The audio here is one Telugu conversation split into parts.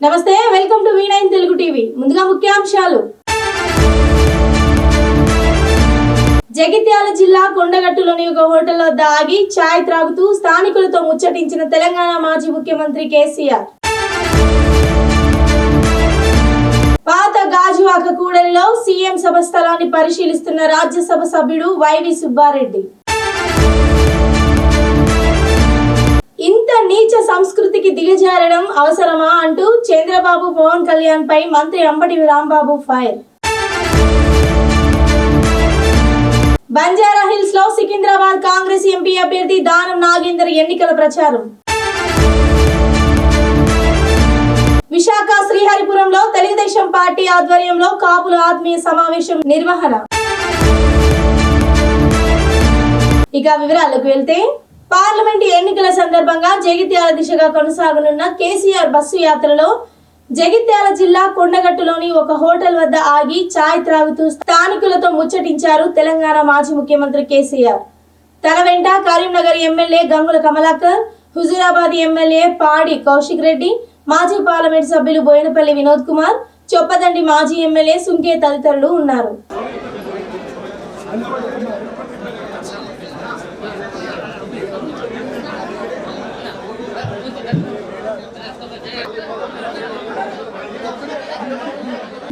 నమస్తే, welcome to V9 Telugu TV. ముందుగా ముఖ్యాంశాలు. జగిత్యాల జిల్లా కొండగట్టులోని ఒక హోటల్ వద్ద ఆగి చాయ్ త్రాగుతూ స్థానికులతో ముచ్చటించిన తెలంగాణ మాజీ ముఖ్యమంత్రి కేసీఆర్. పాత గాజువాక కూడలిలో సీఎం సభ స్థలాన్ని పరిశీలిస్తున్న రాజ్యసభ సభ్యుడు వైవి సుబ్బారెడ్డి. ఇంత నీచ సంస్కృతికి దిగజారడం అవసరమా అంటూ చంద్రబాబు పవన్ కళ్యాణ్ పై మంత్రి అంబటి రాంబాబు ఫైర్. బంజారా హిల్స్ లో సికింద్రాబాద్ కాంగ్రెస్ ఎంపీ అభ్యర్థి దానం నాగేందర్ ఎన్నికల ప్రచారం. విశాఖ శ్రీహరిపురంలో తెలుగుదేశం పార్టీ ఆధ్వర్యంలో కాపుల ఆత్మీయ సమావేశం నిర్వహణ. ఇక వివరాలకు వెళ్తే, పార్లమెంట్ ఎన్నికల సందర్భంగా జగిత్యాల దిశగా కొనసాగనున్న కేసీఆర్ బస్సు యాత్రలో జగిత్యాల జిల్లా కొండగట్టులోని ఒక హోటల్ వద్ద ఆగి చాయ్ త్రాగుతూ స్థానికులతో ముచ్చటించారు తెలంగాణ మాజీ ముఖ్యమంత్రి కేసీఆర్. తన వెంట కరీంనగర్ ఎమ్మెల్యే గంగుల కమలాకర్, హుజూరాబాద్ ఎమ్మెల్యే పాడి కౌశిక్ రెడ్డి, మాజీ పార్లమెంట్ సభ్యులు బోయినపల్లి వినోద్ కుమార్, చొప్పదండి మాజీ ఎమ్మెల్యే సుంకే తదితరులు ఉన్నారు.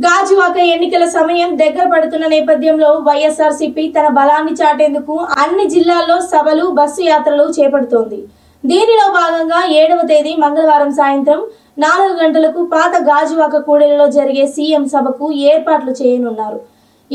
గాజువాక ఎన్నికల సమయం దగ్గర పడుతున్న నేపథ్యంలో వైఎస్ఆర్సీపీ తన బలాన్ని చాటేందుకు అన్ని జిల్లాల్లో సభలు, బస్సు యాత్రలు చేపడుతోంది. దీనిలో భాగంగా 7వ తేదీ మంగళవారం సాయంత్రం 4 గంటలకు పాత గాజువాక కూడలిలో జరిగే సీఎం సభకు ఏర్పాట్లు చేయనున్నారు.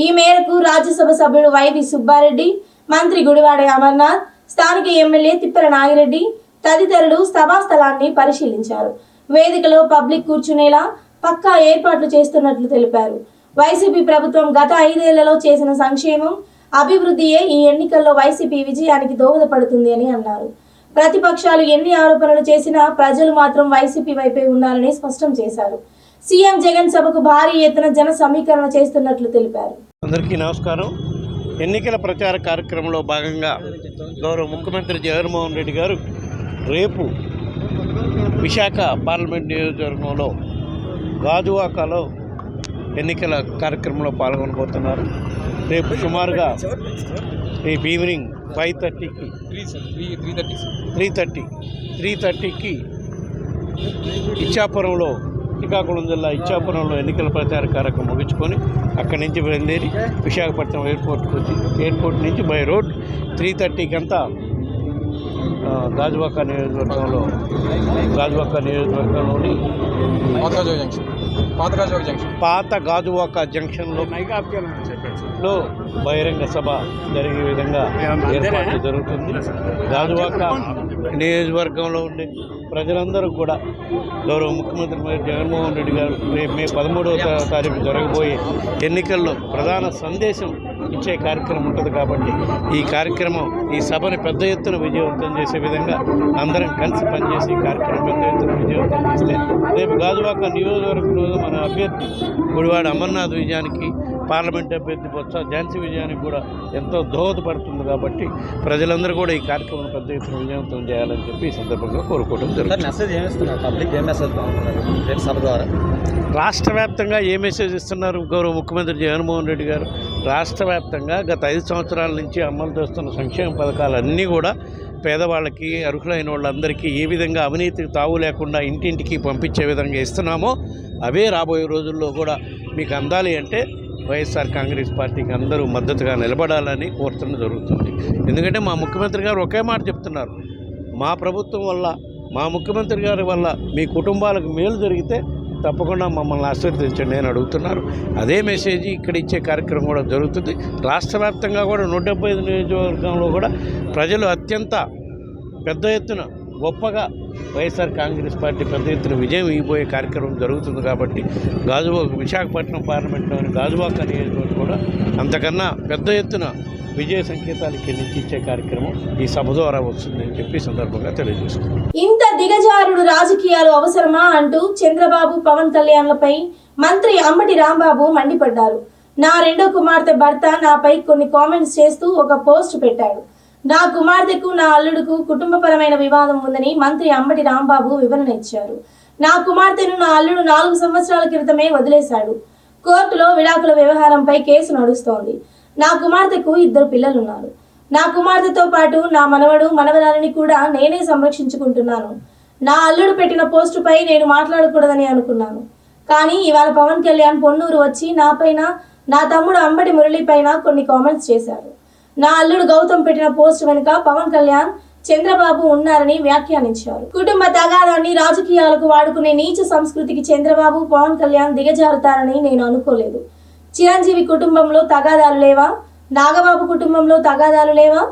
ఈ మేరకు రాజ్యసభ సభ్యుడు వైవి సుబ్బారెడ్డి, మంత్రి గుడివాడ అమర్నాథ్, స్థానిక ఎమ్మెల్యే తిప్పల నాగిరెడ్డి తదితరులు సభా స్థలాన్ని పరిశీలించారు. వేదికలో పబ్లిక్ కూర్చునేలా పక్కా ఏర్పాట్లు చేస్తున్నట్లు తెలిపారు. వైసీపీ ప్రభుత్వం గత 5 ఏళ్లలో చేసిన సంక్షేమం, అభివృద్ధియే ఈ ఎన్నికల్లో వైసీపీ విజయానికి దోహదపడుతుంది అని అన్నారు. ప్రతిపక్షాలు ఎన్ని ఆరోపణలు చేసినా ప్రజలు మాత్రం వైసీపీ వైపే ఉన్నారని స్పష్టం చేశారు. సీఎం జగన్ సభకు భారీ ఎత్తున జన సమీకరణ చేస్తున్నట్లు తెలిపారు. అందరికీ నమస్కారం. ఎన్నికల ప్రచార కార్యక్రమంలో భాగంగా గౌరవ ముఖ్యమంత్రి జగన్మోహన్ రెడ్డి గారు రేపు విశాఖ పార్లమెంట్ నియోజకవర్గంలో గాజువాకలో ఎన్నికల కార్యక్రమంలో పాల్గొనబోతున్నారు. రేపు సుమారుగా రేపు ఈవినింగ్ 5:30కి 3:30కి ఇచ్చాపురంలో, శ్రీకాకుళం జిల్లా ఇచ్చాపురంలో ఎన్నికల ప్రచార కార్యక్రమం ముగించుకొని అక్కడి నుంచి బయలుదేరి విశాఖపట్నం ఎయిర్పోర్ట్కి వచ్చి ఎయిర్పోర్ట్ నుంచి బై రోడ్ 3:30కి అంతా గాజువాక నియోజకవర్గంలోని పాత గాజువాక జంక్షన్లో బహిరంగ సభ జరిగే విధంగా ఏర్పాటు జరుగుతుంది. గాజువాక నియోజకవర్గంలో ఉండే ప్రజలందరూ కూడా గౌరవ ముఖ్యమంత్రి జగన్మోహన్ రెడ్డి గారు రేపు మే 13వ తారీఖు జరగబోయే ఎన్నికల్లో ప్రధాన సందేశం ఇచ్చే కార్యక్రమం ఉంటుంది కాబట్టి ఈ కార్యక్రమం, ఈ సభని పెద్ద ఎత్తున విజయవంతం చేసే విధంగా అందరం కలిసి పనిచేసి ఈ కార్యక్రమం పెద్ద ఎత్తున విజయవంతం చేస్తే రేపు గాజువాక నియోజకవర్గంలో మన అభ్యర్థి గుడివాడ అమర్నాథ్ విజయానికి, పార్లమెంట్ అభ్యర్థి బొత్స ఝాన్సీ విజయానికి కూడా ఎంతో దోహదపడుతుంది. కాబట్టి ప్రజలందరూ కూడా ఈ కార్యక్రమం పెద్ద ఎత్తున విజయవంతం చేయాలని చెప్పి ఈ సందర్భంగా కోరుకోవడం జరుగుతుంది. రాష్ట్ర వ్యాప్తంగా ఏ మెసేజ్ ఇస్తున్నారు గౌరవ ముఖ్యమంత్రి జగన్మోహన్ రెడ్డి గారు? రాష్ట్ర వ్యాప్తంగా గత 5 సంవత్సరాల నుంచి అమలు చేస్తున్న సంక్షేమ పథకాలన్నీ కూడా పేదవాళ్ళకి, అర్హులైన వాళ్ళందరికీ ఏ విధంగా అవినీతికి తావు లేకుండా ఇంటింటికి పంపించే విధంగా ఇస్తున్నామో అవే రాబోయే రోజుల్లో కూడా మీకు అందాలి అంటే వైఎస్ఆర్ కాంగ్రెస్ పార్టీకి అందరూ మద్దతుగా నిలబడాలని కోరుతున్న జరుగుతుంది. ఎందుకంటే మా ముఖ్యమంత్రి గారు ఒకే మాట చెప్తున్నారు, మా ప్రభుత్వం వల్ల, మా ముఖ్యమంత్రి గారి వల్ల మీ కుటుంబాలకు మేలు జరిగితే తప్పకుండా మమ్మల్ని ఆశీర్వదించండి అని అడుగుతున్నారు. అదే మెసేజ్ ఇక్కడ ఇచ్చే కార్యక్రమం కూడా జరుగుతుంది. రాష్ట్ర వ్యాప్తంగా కూడా 175 నియోజకవర్గంలో కూడా ప్రజలు అత్యంత పెద్ద ఎత్తున గొప్పగా వైఎస్ఆర్ కాంగ్రెస్ పార్టీ పెద్ద ఎత్తున విజయం ఇవ్వబోయే కార్యక్రమం జరుగుతుంది. కాబట్టి విశాఖపట్నం పార్లమెంట్లోని గాజువాక నియోజకవర్గం కూడా అంతకన్నా పెద్ద ఎత్తున విజయ సంకేతాలు ఇక్కడి నుంచి ఇచ్చే కార్యక్రమం ఈ సభ ద్వారా వస్తుందని చెప్పి సందర్భంగా తెలియజేస్తున్నాం. ఇంత దిగజారుడు రాజకీయాలు అవసరమా అంటూ చంద్రబాబు, పవన్ కళ్యాణ్లపై మంత్రి అంబటి రాంబాబు మండిపడ్డారు. నా 2వ కుమార్తె భర్త నాపై కొన్ని కామెంట్స్ చేస్తూ ఒక పోస్ట్ పెట్టాడు. నా కుమార్తెకు, నా అల్లుడుకు కుటుంబపరమైన వివాదం ఉందని మంత్రి అంబటి రాంబాబు వివరణ ఇచ్చారు. నా కుమార్తెను నా అల్లుడు 4 సంవత్సరాల క్రితమే వదిలేశాడు. కోర్టులో విడాకుల వ్యవహారంపై కేసు నడుస్తోంది. నా కుమార్తెకు 2 పిల్లలున్నారు. నా కుమార్తెతో పాటు నా మనవడు మనవరాలిని కూడా నేనే సంరక్షించుకుంటున్నాను. నా అల్లుడు పెట్టిన పోస్టుపై నేను మాట్లాడకూడదని అనుకున్నాను. కానీ ఇవాళ పవన్ కళ్యాణ్ పొన్నూరు వచ్చి నాపైన, నా తమ్ముడు అంబటి మురళి పైన కొన్ని కామెంట్స్ చేశారు. నా అల్లుడు గౌతమ్ పెట్టిన పోస్ట్ వెనుక పవన్ కళ్యాణ్, చంద్రబాబు ఉన్నారని వ్యాఖ్యానించారు. కుటుంబ తగాదాన్ని రాజకీయాలకు వాడుకునే నీచ సంస్కృతికి చంద్రబాబు, పవన్ కళ్యాణ్ దిగజారుతారని నేను అనుకోలేదు. చిరంజీవి కుటుంబంలో తగాదాలు లేవా? నాగబాబు కుటుంబంలో తగాదాలు లేవా?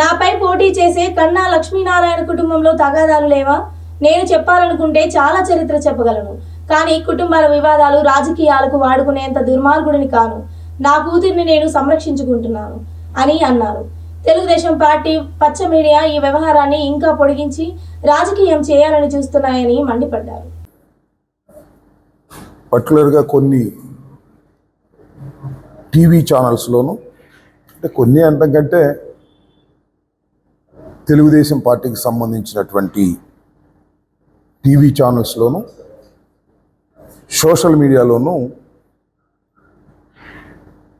నాపై పోటీ చేసే కన్నా లక్ష్మీనారాయణ కుటుంబంలో తగాదాలు లేవా? నేను చెప్పాలనుకుంటే చాలా చరిత్ర చెప్పగలను. కానీ కుటుంబాల వివాదాలు రాజకీయాలకు వాడుకునేంత దుర్మార్గుడిని కాను. నా కూతుర్ని నేను సంరక్షించుకుంటున్నాను అని అన్నారు. తెలుగుదేశం పార్టీ పచ్చ మీడియా ఈ వ్యవహారాన్ని ఇంకా పొడిగించి రాజకీయం చేయాలని చూస్తున్నాయని మండిపడ్డారు. పర్టికులర్గా కొన్ని టీవీ ఛానల్స్లోనూ, అంటే కొన్ని అంతకంటే తెలుగుదేశం పార్టీకి సంబంధించినటువంటి టీవీ ఛానల్స్లోనూ, సోషల్ మీడియాలోనూ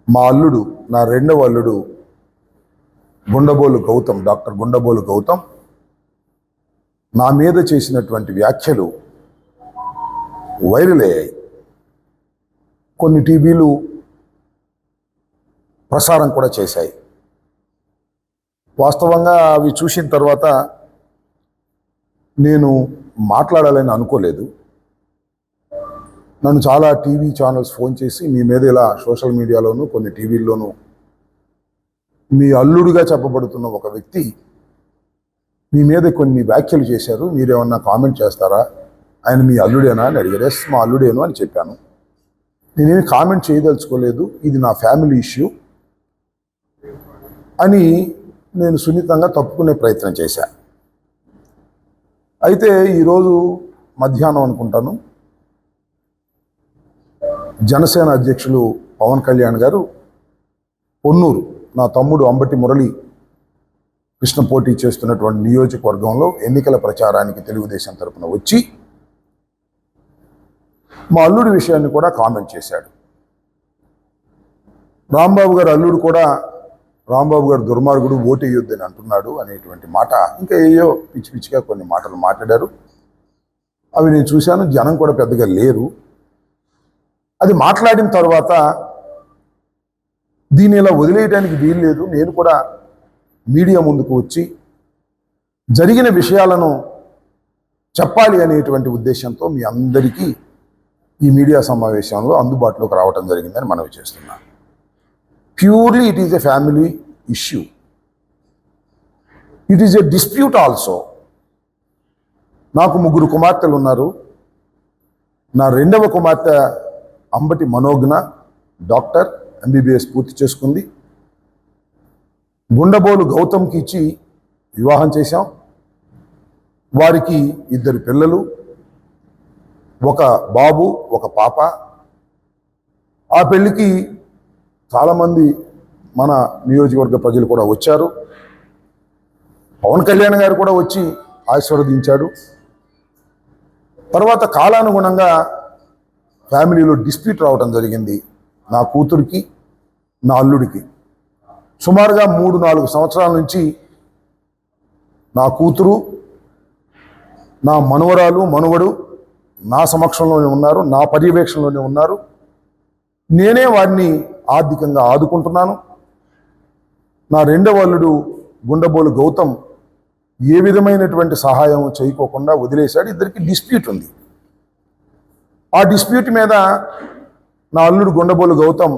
మా అల్లుడు, నా 2వ అల్లుడు గుండబోలు గౌతమ్, డాక్టర్ గుండబోలు గౌతమ్ నా మీద చేసినటువంటి వ్యాఖ్యలు వైరల్ అయ్యాయి. కొన్ని టీవీలు ప్రసారం కూడా చేశాయి. వాస్తవంగా అవి చూసిన తర్వాత నేను మాట్లాడాలని అనుకోలేదు. నన్ను చాలా టీవీ ఛానల్స్ ఫోన్ చేసి మీ మీద ఇలా సోషల్ మీడియాలోనూ కొన్ని టీవీల్లోనూ మీ అల్లుడుగా చెప్పబడుతున్న ఒక వ్యక్తి మీ మీద కొన్ని వ్యాఖ్యలు చేశారు, మీరేమన్నా కామెంట్ చేస్తారా, ఆయన మీ అల్లుడేనా అని అడిగారు. ఎస్, మా అల్లుడేను అని చెప్పాను. నేనేమి కామెంట్ చేయదలుచుకోలేదు, ఇది నా ఫ్యామిలీ ఇష్యూ అని నేను సున్నితంగా తప్పుకునే ప్రయత్నం చేశాను. అయితే ఈరోజు మధ్యాహ్నం అనుకుంటాను, జనసేన అధ్యక్షులు పవన్ కళ్యాణ్ గారు పొన్నూరు, నా తమ్ముడు అంబటి మురళి కృష్ణ పోటీ చేస్తున్నటువంటి నియోజకవర్గంలో ఎన్నికల ప్రచారానికి తెలుగుదేశం తరపున వచ్చి మా అల్లుడి విషయాన్ని కూడా కామెంట్ చేశాడు. రాంబాబు గారు అల్లుడు కూడా, రాంబాబు గారు దుర్మార్గుడు, ఓటు వేయొద్దని అంటున్నాడు అనేటువంటి మాట, ఇంకా ఏయో పిచ్చి పిచ్చిగా కొన్ని మాటలు మాట్లాడారు. అవి నేను చూశాను. జనం కూడా పెద్దగా లేరు. అది మాట్లాడిన తర్వాత దీన్ని ఇలా వదిలేయడానికి వీలు లేదు. నేను కూడా మీడియా ముందుకు వచ్చి జరిగిన విషయాలను చెప్పాలి అనేటువంటి ఉద్దేశంతో మీ అందరికీ ఈ మీడియా సమావేశంలో అందుబాటులోకి రావడం జరిగిందని మనవి చేస్తున్నాను. Purely it is a family issue. It is a dispute also. నాకు 3 కుమార్తెలు ఉన్నారు. నా 2వ కుమార్తె అంబటి మనోజ్ఞ డాక్టర్, MBBS పూర్తి చేసుకుంది. గుండబోలు గౌతమ్కి ఇచ్చి వివాహం చేశాం. వారికి 2 పిల్లలు, ఒక బాబు, ఒక పాప. ఆ పెళ్ళికి చాలామంది మన నియోజకవర్గ ప్రజలు కూడా వచ్చారు. పవన్ కళ్యాణ్ గారు కూడా వచ్చి ఆశీర్వదించాడు. తర్వాత కాలానుగుణంగా ఫ్యామిలీలో డిస్ప్యూట్ రావడం జరిగింది. నా కూతురికి, నా అల్లుడికి సుమారుగా 3-4 సంవత్సరాల నుంచి నా కూతురు, నా మనవరాలు, మనవడు నా సమక్షంలోనే ఉన్నారు, నా పర్యవేక్షణలోనే ఉన్నారు. నేనే వారిని ఆర్థికంగా ఆదుకుంటున్నాను. నా 2వ అల్లుడు గుండబోలు గౌతమ్ ఏ విధమైనటువంటి సహాయం చేయకోకుండా వదిలేశాడు. ఇద్దరికి డిస్ప్యూట్ ఉంది. ఆ డిస్ప్యూట్ మీద నా అల్లుడు గుండబోలు గౌతమ్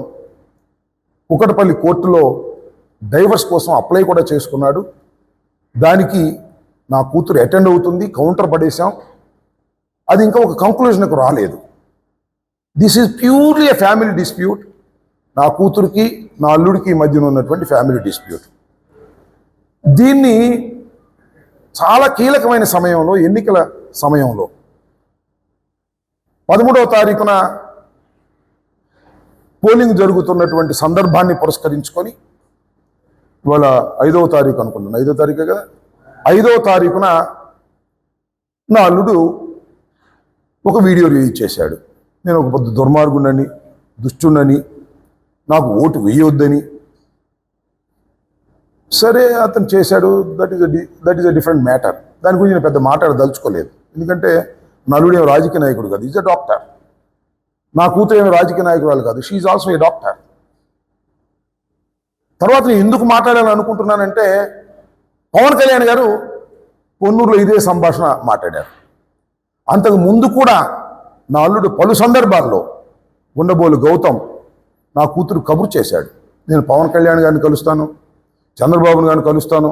కుకటపల్లి కోర్టులో డైవర్స్ కోసం అప్లై కూడా చేసుకున్నాడు. దానికి నా కూతురు అటెండ్ అవుతుంది. కౌంటర్ పడేశాం. అది ఇంకా ఒక కంక్లూజన్కు రాలేదు. This is purely a family dispute. నా కూతురికి, నా అల్లుడికి మధ్యన ఉన్నటువంటి ఫ్యామిలీ డిస్ప్యూట్. దీన్ని చాలా కీలకమైన సమయంలో, ఎన్నికల సమయంలో 13వ తారీఖున పోలింగ్ జరుగుతున్నటువంటి సందర్భాన్ని పురస్కరించుకొని, ఇవాళ 5వ తారీఖు అనుకుంటున్నాను, 5వ తారీఖే కదా, 5వ తారీఖున నా అల్లుడు ఒక వీడియో రిలీజ్ చేశాడు. నేను ఒక పెద్ద దుర్మార్గుండని, దుష్టుడని, నాకు ఓటు వేయొద్దని. సరే, అతను చేశాడు. That is a different matter. దాని గురించి నేను పెద్ద మాట్లాడదలుచుకోలేదు. ఎందుకంటే నలుడేం రాజకీయ నాయకుడు కాదు, ఈజ్ అ డాక్టర్. నా కూతురు ఏమి రాజకీయ నాయకురాలు కాదు, she is also a doctor. తర్వాత నేను ఎందుకు మాట్లాడాలని అనుకుంటున్నానంటే, పవన్ కళ్యాణ్ గారు పొన్నూరులో ఇదే సంభాషణ మాట్లాడారు. అంతకు ముందు కూడా నా అల్లుడు పలు సందర్భాల్లో గుండబోలు గౌతమ్ నా కూతురు కబురు చేశాడు, నేను పవన్ కళ్యాణ్ గారిని కలుస్తాను, చంద్రబాబు గారిని కలుస్తాను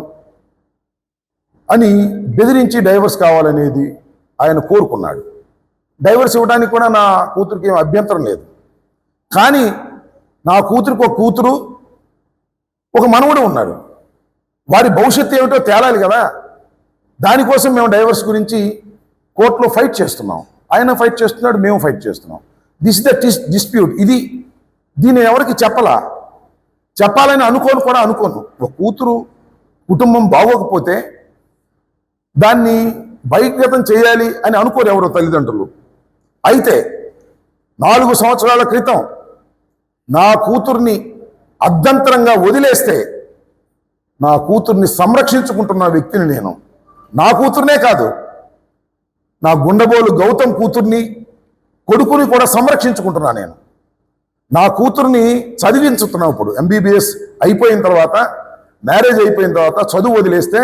అని బెదిరించి డైవర్స్ కావాలనేది ఆయన కోరుకున్నాడు. డైవర్స్ ఇవ్వడానికి కూడా నా కూతురికి ఏం అభ్యంతరం లేదు. కానీ నా కూతురికి ఒక కూతురు, ఒక మనవడు ఉన్నాడు. వారి భవిష్యత్తు ఏమిటో తేలాలి కదా. దానికోసం మేము డైవర్స్ గురించి కోర్టులో ఫైట్ చేస్తున్నాం. ఆయన ఫైట్ చేస్తున్నాడు, మేము ఫైట్ చేస్తున్నాం. This is the dispute. దీన్ని ఎవరికి చెప్పాలని అనుకోను. ఒక కూతురు కుటుంబం బాగోకపోతే దాన్ని బహిర్గతం చేయాలి అని అనుకోరు ఎవరో తల్లిదండ్రులు. అయితే 4 సంవత్సరాల క్రితం నా కూతుర్ని అర్ధంతరంగా వదిలేస్తే నా కూతుర్ని సంరక్షించుకుంటున్న వ్యక్తిని నేను. నా కూతుర్నే కాదు, నా గుండబోలు గౌతమ్ కూతుర్ని, కొడుకుని కూడా సంరక్షించుకుంటున్నా నేను. నా కూతుర్ని చదివించుతున్నాం. ఇప్పుడు MBBS అయిపోయిన తర్వాత, మ్యారేజ్ అయిపోయిన తర్వాత చదువు వదిలేస్తే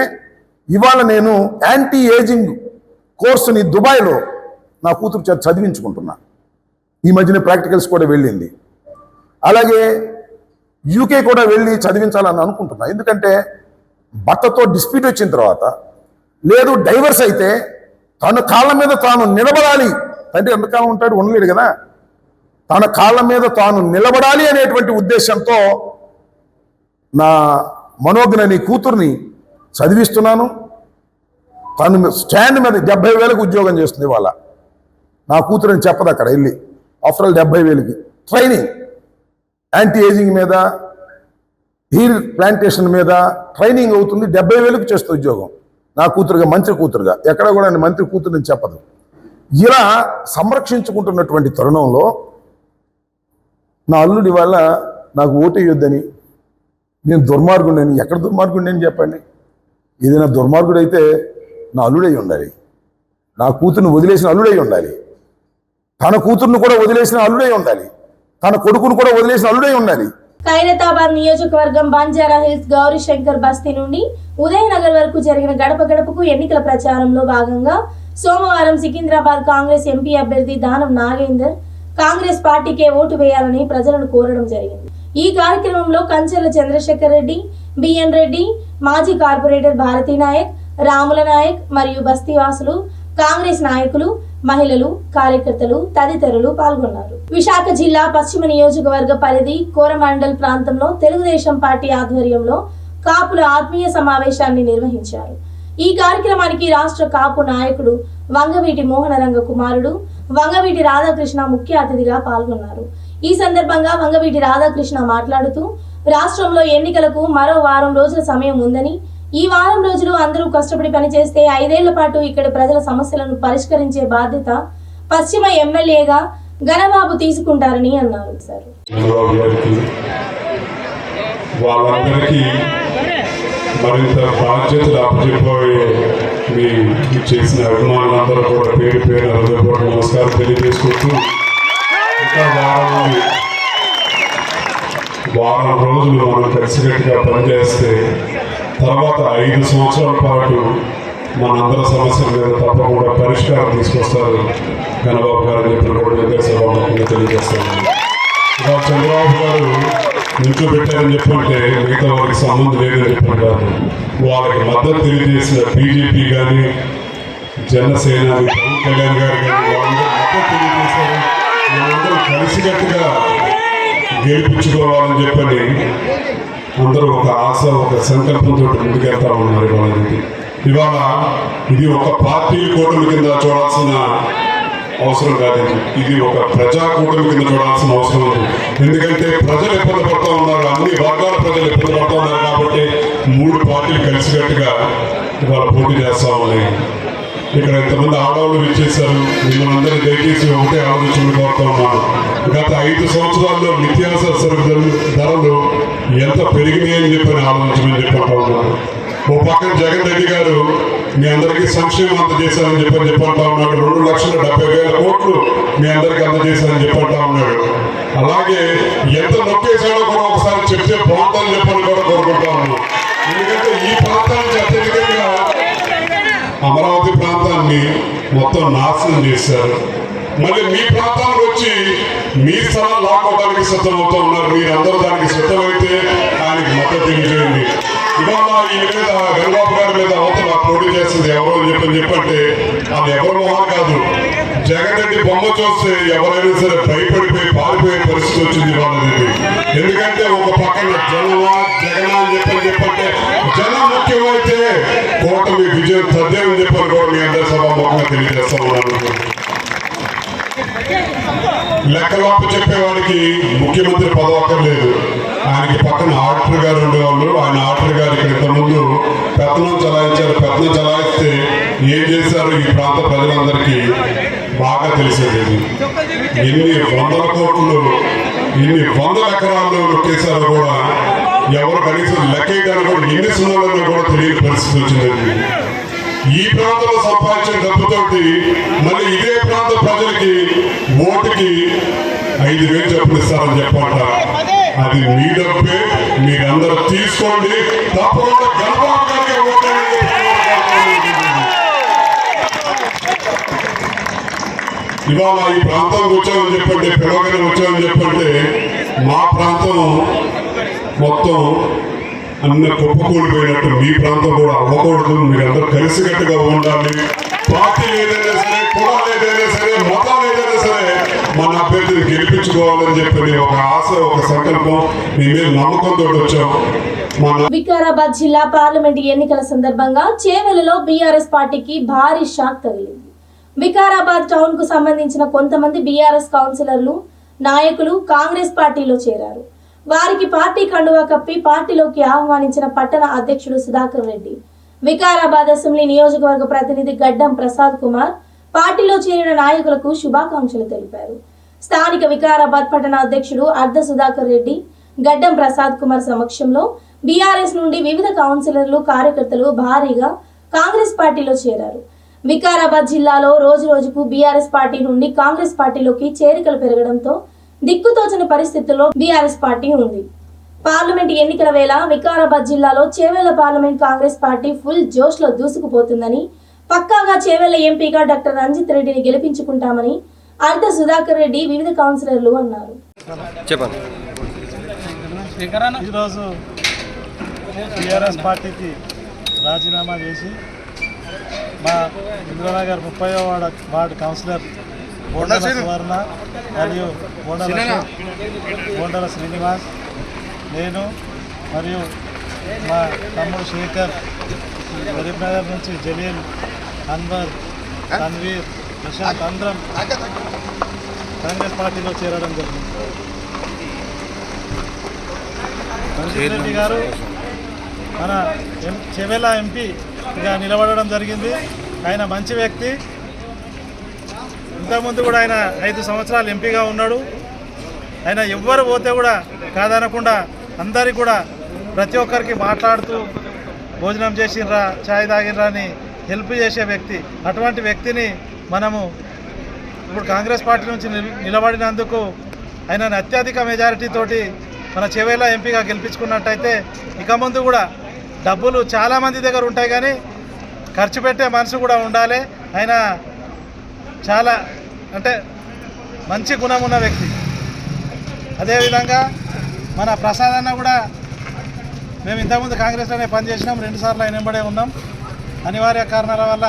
ఇవాళ నేను యాంటీ ఏజింగ్ కోర్సుని దుబాయ్లో నా కూతురు చదివించుకుంటున్నా. ఈ మధ్యన ప్రాక్టికల్స్ కూడా వెళ్ళింది. అలాగే UK కూడా వెళ్ళి చదివించాలని అనుకుంటున్నా. ఎందుకంటే భర్తతో డిస్ప్యూట్ వచ్చిన తర్వాత, లేదు డైవర్స్ అయితే తన కాళ్ళ మీద తాను నిలబడాలి. తండ్రి ఎంతకాలం ఉంటాడు, ఉండలేడు కదా. తన కాళ్ళ మీద తాను నిలబడాలి అనేటువంటి ఉద్దేశంతో నా మనోజ్ఞని కూతుర్ని చదివిస్తున్నాను. తను స్టాండ్ మీద 70,000కి ఉద్యోగం చేస్తుంది ఇవాళ. నా కూతురని చెప్పదు అక్కడ వెళ్ళి. ఆఫ్టర్ ఆల్ 70,000కి ట్రైనింగ్, యాంటీ ఏజింగ్ మీద, హీర్ ప్లాంటేషన్ మీద ట్రైనింగ్ అవుతుంది. 70,000కి చేస్తుంది ఉద్యోగం. నా కూతురుగా, మంత్రి కూతురుగా. ఎక్కడ కూడా మంత్రి కూతురుని చెప్పదు. ఇలా సంరక్షించుకుంటున్నటువంటి తరుణంలో నా అల్లుడి వల్ల నాకు ఓటేయొద్దని, నేను దుర్మార్గుడని. ఎక్కడ దుర్మార్గుడని చెప్పండి. ఏదైనా దుర్మార్గుడైతే నా అల్లుడై ఉండాలి. నా కూతుర్ని వదిలేసిన అల్లుడై ఉండాలి. తన కూతుర్ని కూడా వదిలేసిన అల్లుడై ఉండాలి. తన కొడుకును కూడా వదిలేసిన అల్లుడై ఉండాలి. ఖైరతాబాద్ నియోజకవర్గం బంజారా హిల్స్ గౌరీ శంకర్ బస్తీ నుండి ఉదయనగర్ వరకు జరిగిన గడప గడపకు ఎన్నికల ప్రచారంలో భాగంగా సోమవారం సికింద్రాబాద్ కాంగ్రెస్ ఎంపీ అభ్యర్థి దానం నాగేందర్ కాంగ్రెస్ పార్టీకే ఓటు వేయాలని ప్రజలను కోరడం జరిగింది. ఈ కార్యక్రమంలో కంచెర్ల చంద్రశేఖర్ రెడ్డి, బిఎన్ రెడ్డి, మాజీ కార్పొరేటర్ భారతీ నాయక్, రాముల నాయక్ మరియు బస్తీవాసులు, కాంగ్రెస్ నాయకులు, మహిళలు, కార్యకర్తలు తదితరులు పాల్గొన్నారు. విశాఖ జిల్లా పశ్చిమ నియోజకవర్గ పరిధి కోరమండల్ ప్రాంతంలో తెలుగుదేశం పార్టీ ఆధ్వర్యంలో కాపుల ఆత్మీయ సమావేశాన్ని నిర్వహించారు. ఈ కార్యక్రమానికి రాష్ట్ర కాపు నాయకుడు వంగవీటి మోహనరంగ కుమారుడు వంగవీటి రాధాకృష్ణ ముఖ్య అతిథిగా పాల్గొన్నారు. ఈ సందర్భంగా వంగవీటి రాధాకృష్ణ మాట్లాడుతూ, రాష్ట్రంలో ఎన్నికలకు మరో వారం రోజుల సమయం ఉందని, ఈ వారం రోజులు అందరూ కష్టపడి పనిచేస్తే 5 ఏళ్ల పాటు ఇక్కడ ప్రజల సమస్యలను పరిష్కరించే బాధ్యత పశ్చిమ ఎమ్మెల్యేగా గణబాబు తీసుకుంటారని అన్నారు. సార్ వాళ్ళందరికీ మరింత బాధ్యతలు అప్పచెప్పబోయే మీ చేసిన అభిమానులందరూ కూడా పేరు హృదయపూర్వక నమస్కారం తెలియజేసుకుంటూ, ఇంకా వారం రోజులు మనం కలిసికట్టుగా పనిచేస్తే తర్వాత 5 సంవత్సరాల పాటు మనందరి సమస్యల మీద తప్పకుండా పరిష్కారం తీసుకొస్తారు గణబాబు గారు అని చెప్పిన కూడా సభాముఖంగా తెలియజేస్తాను. ఇలా చంద్రబాబు గారు నిల్చోబెట్టారని చెప్పంటే మిగతా వారికి సంబంధం లేదని చెప్పంటారు. వాళ్ళకి మద్దతు తెలియజేసిన బీజేపీ కానీ, జనసేన, పవన్ కళ్యాణ్ గారు కానీ వాళ్ళందరూ మద్దతు తెలియజేశారు. మేమందరూ కలిసికట్టుగా గెలిపించుకోవాలని చెప్పని అందరూ ఒక ఆశ, ఒక సంకల్పంతో ముందుకెళ్తా ఉన్నారు. ఇవాళ ఇది ఒక పార్టీ కూటమి కింద చూడాల్సిన అవసరం కాదు. ఇది ఒక ప్రజా కూటమి కింద చూడాల్సిన అవసరం ఉంది. ఎందుకంటే ప్రజలు ఇబ్బంది పడుతూ ఉన్నారు, అన్ని వర్గాల ప్రజలు ఇబ్బంది పడుతూ ఉన్నారు. కాబట్టి 3 పార్టీలు కలిసికట్టుగా ఇవాళ పోటీ చేస్తా ఉన్నాయి. ఇక్కడ ఎంతమంది ఆడవాళ్ళు విచ్చేశారు. మిమ్మల్ని అందరూ దయచేసి ఒకటే ఆలోచన కోరుతా ఉన్నాను. గత 5 సంవత్సరాల్లో నిత్యావసర సరుకులు ధరలు ఎంత పెరిగినాయని చెప్పని ఆలోచించమని చెప్పంటా ఉన్నాను. ఓ పక్కన జగన్ రెడ్డి గారు మీ అందరికీ సంక్షేమం అందజేశారని చెప్పంటా ఉన్నాడు. 2,70,000 కోట్లు మీ అందరికీ అందజేశారని చెప్పంటా ఉన్నాడు. అలాగే ఎంత నొక్కేశాడో కూడా ఒకసారి చెప్తే బాగుంటుందని చెప్పని కూడా కోరుకుంటా ఉన్నాను. ఎందుకంటే ఈ ప్రాంతానికి అత్యధికంగా అమరావతి ప్రాంతాన్ని మొత్తం నాశనం చేశారు. మళ్ళీ మీ ప్రాంతానికి వచ్చి మీ స్థలాలు లాక్కోవడానికి సిద్ధమవుతూ ఉన్నారు. మీరందరూ దానికి సిద్ధమైతే ఆయనకి మద్దతు తెలియజేయండి. ఇవాళ ఈయన మీద గణబాబు గారి మీద అవతల పోటీ చేస్తుంది ఎవరు అని చెప్పంటే అది ఎవరు మొహం కాదు. జగన్ రెడ్డి బొమ్మ చూస్తే ఎవరైనా సరే భయపడిపోయి పారిపోయే పరిస్థితి వచ్చింది వాళ్ళది. ఎందుకంటే ఒక పక్కన జనమా జగన్ అని చెప్పంటే జనం ముఖ్యమైతే కూటమి విజయం తద్దేమని చెప్పని కూడా మీ అందరి సభాముఖంగా తెలియజేస్తా ఉన్నాను. లెక్కలొప్ప చెప్పేవాడికి ముఖ్యమంత్రి పదవి అక్కర్లేదు. ఆయనకి పక్కన ఆడిటర్ గారు ఉండేవాళ్ళు. ఆయన ఆడిటర్ గారు ఇక్కడ ఇంతకుముందు పెత్తనం చలాయించారు. పెత్తనం చలాయిస్తే ఏం చేశారు ఈ ప్రాంత ప్రజలందరికీ బాగా తెలిసేది. ఎన్ని వందల కోట్లు, ఎన్ని వందల ఎకరాల్లో నొక్కేశారో కూడా ఎవరు కనీసం లెక్కేయడానికి కూడా ఎన్ని సున్నాలన్నా కూడా తెలియని పరిస్థితి వచ్చిందండి. ఈ ప్రాంతంలో సంపాదించిన డబ్బుతోటి మళ్ళీ ఇదే ప్రాంత ప్రజలకి ఓటుకి 5,000 చొప్పులు ఇస్తారని చెప్పంట. అది మీ డబ్బే, మీరందరూ తీసుకోండి. తప్పకుండా గణబాబు గారికి ఓటేయండి. ఇవాళ ఈ ప్రాంతానికి వచ్చామని చెప్పంటే, పిలవగానే వచ్చామని చెప్పంటే మా ప్రాంతం మొత్తం అన్న కుప్పకూలిపోయినట్టు మీ ప్రాంతం కూడా అవ్వకూడదు. మీరందరూ కలిసికట్టుగా ఉండాలి. పార్టీ ఏదైనా సరే, కులాలు ఏదైనా సరే, మతాలు ఏదైనా సరే మన అభ్యర్థిని గెలిపించుకోవాలని చెప్పి ఒక ఆశ, ఒక సంకల్పం, మీ మీద నమ్మకంతో వచ్చాం. వికారాబాద్ జిల్లా పార్లమెంట్ ఎన్నికల సందర్భంగా చేవెళ్లలో బీఆర్ఎస్ పార్టీకి భారీ షాక్ తగిలింది. వికారాబాద్ టౌన్ కు సంబంధించిన కొంతమంది బీఆర్ఎస్ కౌన్సిలర్లు, నాయకులు కాంగ్రెస్ పార్టీలో చేరారు. వారికి పార్టీ కండువా కప్పి పార్టీలోకి ఆహ్వానించిన పట్టణ అధ్యక్షుడు సుధాకర్ రెడ్డి, వికారాబాద్ అసెంబ్లీ నియోజకవర్గ ప్రతినిధి గడ్డం ప్రసాద్ కుమార్ పార్టీలో చేరిన నాయకులకు శుభాకాంక్షలు తెలిపారు. స్థానిక వికారాబాద్ పట్టణ అధ్యక్షుడు అర్ధ సుధాకర్ రెడ్డి, గడ్డం ప్రసాద్ కుమార్ సమక్షంలో బీఆర్ఎస్ నుండి వివిధ కౌన్సిలర్లు, కార్యకర్తలు భారీగా కాంగ్రెస్ పార్టీలో చేరారు. వికారాబాద్ జిల్లాలో రోజు రోజుకు బీఆర్ఎస్ పార్టీ నుండి కాంగ్రెస్ పార్టీలోకి చేరికలు పెరగడంతో దిక్కుతోచని పరిస్థితుల్లో బీఆర్ఎస్ పార్టీ ఉంది. పార్లమెంట్ ఎన్నికల వేళ వికారాబాద్ జిల్లాలో Chevella parliament Congress party full జోష్ లో దూసుకుపోతుందని, పక్కాగా చేవెళ్ల ఎంపీగా డాక్టర్ రంజిత్ రెడ్డిని గెలిపించుకుంటామని అర్ధ సుధాకర్ రెడ్డి, వివిధ కౌన్సిలర్లు అన్నారు. ఈరోజు టీఆర్ఎస్ పార్టీకి రాజీనామా చేసి మా ఇంద్రనగర్ 30వ వార్డు కౌన్సిలర్ బోండల సువర్ణ మరియు బోండల శ్రీనివాస్, నేను మరియు మా తమ్ముడు శేఖర్, గరీబ్నగర్ నుంచి జలీల్, అన్వర్, తన్వీర్, ప్రశాంత్ అందరం కాంగ్రెస్ పార్టీలో చేరడం జరిగింది. రంజిత్ రెడ్డి గారు మన చేవెళ్ల ఎంపీగా నిలబడడం జరిగింది. ఆయన మంచి వ్యక్తి. ఇంతకుముందు కూడా ఆయన 5 సంవత్సరాలు ఎంపీగా ఉన్నాడు. ఆయన ఎవ్వరు పోతే కూడా కాదనకుండా అందరికీ కూడా ప్రతి ఒక్కరికి మాట్లాడుతూ భోజనం చేసినరా, ఛాయ్ తాగినరా అని హెల్ప్ చేసే వ్యక్తి. అటువంటి వ్యక్తిని మనము ఇప్పుడు కాంగ్రెస్ పార్టీ నుంచి నిలబడినందుకు ఆయనను అత్యధిక మెజారిటీతోటి మన చేవెళ్ల ఎంపీగా గెలిపించుకున్నట్టయితే ఇక ముందు కూడా డబ్బులు చాలామంది దగ్గర ఉంటాయి, కానీ ఖర్చు పెట్టే మనసు కూడా ఉండాలి. ఆయన చాలా అంటే మంచి గుణం ఉన్న వ్యక్తి. అదేవిధంగా మన ప్రసాద్ అన్న కూడా మేము ఇంతకుముందు కాంగ్రెస్లోనే పనిచేసినాం, 2 సార్లు ఆయన వెంబడే ఉన్నాం. అనివార్య కారణాల వల్ల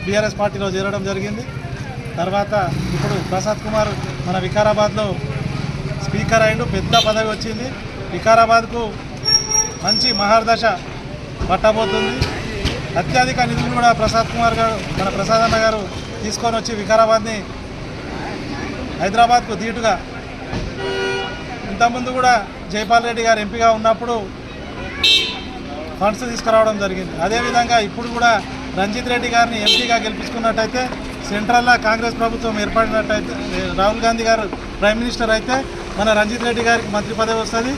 బీఆర్ఎస్ పార్టీలో చేరడం జరిగింది. తర్వాత ఇప్పుడు ప్రసాద్ కుమార్ మన వికారాబాద్లో స్పీకర్ అయిండు, పెద్ద పదవి వచ్చింది. వికారాబాద్కు మంచి మహర్దశ పట్టబోతుంది. అత్యధిక నిధులు కూడా ప్రసాద్ కుమార్ గారు, మన ప్రసాద్ అన్న గారు తీసుకొని వచ్చి వికారాబాద్ని హైదరాబాద్కు ధీటుగా, ఇంతకుముందు కూడా జైపాల్ రెడ్డి గారు ఎంపీగా ఉన్నప్పుడు ఫండ్స్ తీసుకురావడం జరిగింది. అదేవిధంగా ఇప్పుడు కూడా రంజిత్ రెడ్డి గారిని ఎంపీగా గెలిపించుకున్నట్టయితే సెంట్రల్లో కాంగ్రెస్ ప్రభుత్వం ఏర్పడినట్టయితే రాహుల్ గాంధీ గారు ప్రైమ్ మినిస్టర్ అయితే మన రంజిత్ రెడ్డి గారికి మంత్రి పదవి వస్తుంది.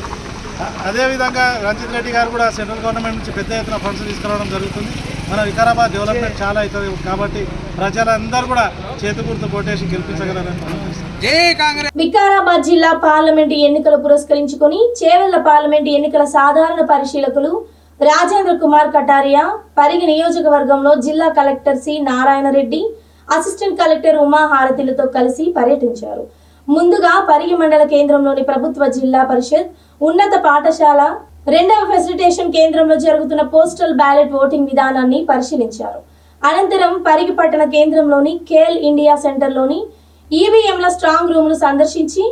అదేవిధంగా రంజిత్ రెడ్డి గారు కూడా సెంట్రల్ గవర్నమెంట్ నుంచి పెద్ద ఎత్తున ఫండ్స్ తీసుకురావడం జరుగుతుంది. మన వికారాబాద్ డెవలప్మెంట్ చాలా అవుతుంది కాబట్టి ప్రజలందరూ కూడా చేతి గుర్తు కొట్టేసి గెలిపించగలరని అనుకుంటున్నాను. వికారాబాద్ జిల్లా పార్లమెంటు ఎన్నికలు పురస్కరించుకొని చేవెళ్ల పార్లమెంటు ఎన్నికల సాధారణ పరిశీలకులు రాజేంద్ర కుమార్ కటారియా పరిగి నియోజకవర్గంలో జిల్లా collector C Narayana Reddy, assistant collector Uma హారతిలతో కలిసి పర్యటించారు. ముందుగా పరిగి మండల కేంద్రంలోని ప్రభుత్వ జిల్లా పరిషత్ ఉన్నత పాఠశాల 2వ ఫెసిలిటేషన్ కేంద్రంలో జరుగుతున్న పోస్టల్ బ్యాలెట్ ఓటింగ్ విధానాన్ని పరిశీలించారు. అనంతరం పరిగి పట్టణ కేంద్రంలోని కేల్ ఇండియా సెంటర్లోని ఈవీఎంల స్ట్రాంగ్ రూమ్ను సందర్శించి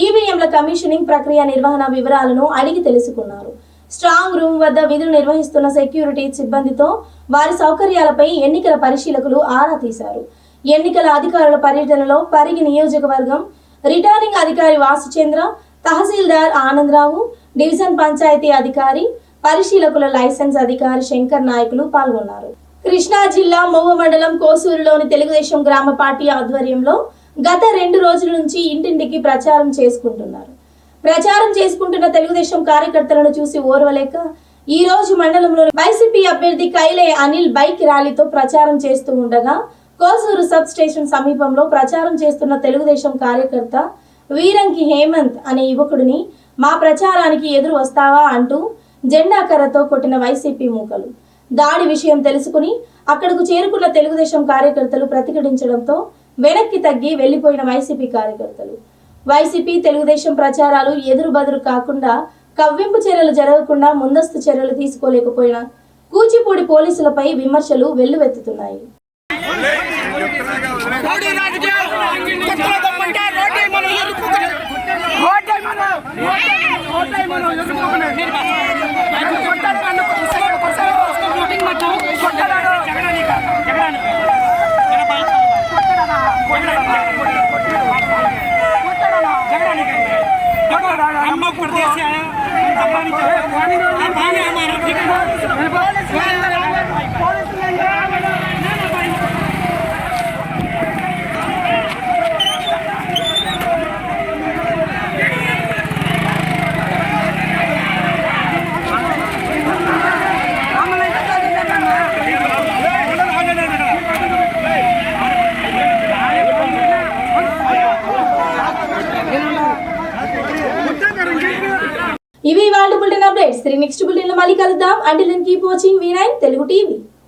ఈవీఎంల కమిషనింగ్ ప్రక్రియ నిర్వహణ వివరాలను అడిగి తెలుసుకున్నారు. స్ట్రాంగ్ రూమ్ వద్ద విధులు నిర్వహిస్తున్న సెక్యూరిటీ సిబ్బందితో వారి సౌకర్యాలపై ఎన్నికల పరిశీలకులు ఆరా తీశారు. ఎన్నికల అధికారుల పర్యటనలో పరిగి నియోజకవర్గం రిటర్నింగ్ అధికారి వాసుచంద్ర, తహసీల్దార్ ఆనందరావు, డివిజన్ పంచాయతీ అధికారి, పరిశీలకుల లైసెన్స్ అధికారి శంకర్ నాయకులు పాల్గొన్నారు. కృష్ణా జిల్లా మొవ్వ మండలం కోసూరులోని తెలుగుదేశం గ్రామ పార్టీ ఆధ్వర్యంలో గత 2 రోజుల నుంచి ఇంటింటికి ప్రచారం చేసుకుంటున్న తెలుగుదేశం కార్యకర్తలను చూసి ఓర్వలేక ఈ రోజు మండలంలోని వైసీపీ అభ్యర్థి కైలే అనిల్ బైక్ ర్యాలీతో ప్రచారం చేస్తూ ఉండగా కోసూరు సబ్ స్టేషన్ సమీపంలో ప్రచారం చేస్తున్న తెలుగుదేశం కార్యకర్త వీరంకి హేమంత్ అనే యువకుడిని మా ప్రచారానికి ఎదురు వస్తావా అంటూ జెండా కర్రతో కొట్టిన వైసీపీ మూకలు. దాడి విషయం తెలుసుకుని అక్కడకు చేరుకున్న తెలుగుదేశం కార్యకర్తలు ప్రతిఘటించడంతో వెనక్కి తగ్గి వెళ్లిపోయిన వైసీపీ కార్యకర్తలు. వైసీపీ తెలుగుదేశం ప్రచారాలు ఎదురు బదురు కాకుండా కవ్వింపు చర్యలు జరగకుండా ముందస్తు చర్యలు తీసుకోలేకపోయిన కూచిపూడి పోలీసులపై విమర్శలు వెల్లువెత్తుతున్నాయి. ఇవి ఇవాళ బులెటిన్ అప్డేట్స్. నెక్స్ట్ బులెటిన్ లో మళ్ళీ కలుద్దాం. Until then keep watching V9 Telugu TV.